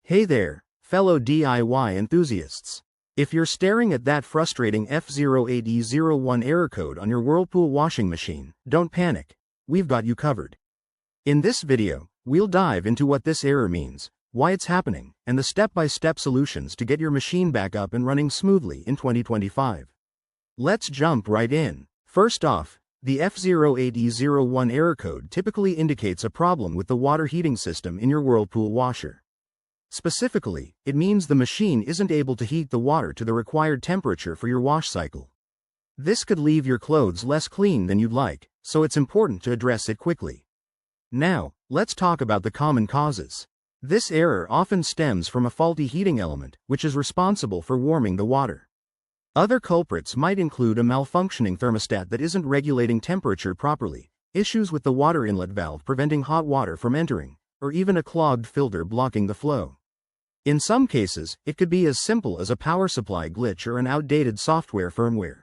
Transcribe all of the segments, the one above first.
Hey there, fellow DIY enthusiasts. If you're staring at that frustrating F08E01 error code on your Whirlpool washing machine, don't panic. We've got you covered. In this video, we'll dive into what this error means, why it's happening, and the step-by-step solutions to get your machine back up and running smoothly in 2025. Let's jump right in. First off, the F08E01 error code typically indicates a problem with the water heating system in your Whirlpool washer. Specifically, it means the machine isn't able to heat the water to the required temperature for your wash cycle. This could leave your clothes less clean than you'd like, so it's important to address it quickly. Now, let's talk about the common causes. This error often stems from a faulty heating element, which is responsible for warming the water. Other culprits might include a malfunctioning thermostat that isn't regulating temperature properly, issues with the water inlet valve preventing hot water from entering, or even a clogged filter blocking the flow. In some cases, it could be as simple as a power supply glitch or an outdated software firmware.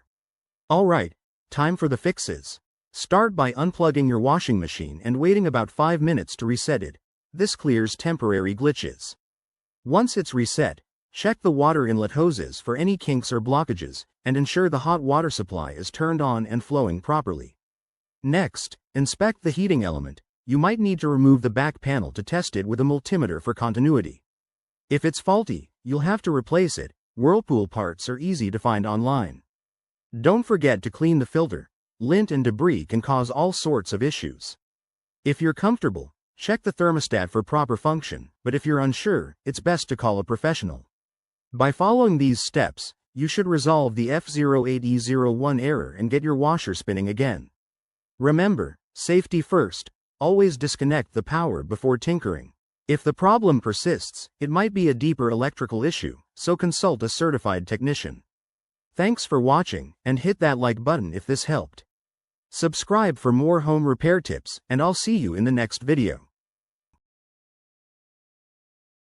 Alright, time for the fixes. Start by unplugging your washing machine and waiting about 5 minutes to reset it. This clears temporary glitches. Once it's reset, check the water inlet hoses for any kinks or blockages, and ensure the hot water supply is turned on and flowing properly. Next, inspect the heating element. You might need to remove the back panel to test it with a multimeter for continuity. If it's faulty, you'll have to replace it. Whirlpool parts are easy to find online. Don't forget to clean the filter. Lint and debris can cause all sorts of issues. If you're comfortable, check the thermostat for proper function, but if you're unsure, it's best to call a professional. By following these steps, you should resolve the F08E01 error and get your washer spinning again. Remember, safety first. Always disconnect the power before tinkering. If the problem persists, it might be a deeper electrical issue, so consult a certified technician. Thanks for watching, and hit that like button if this helped. Subscribe for more home repair tips, and I'll see you in the next video.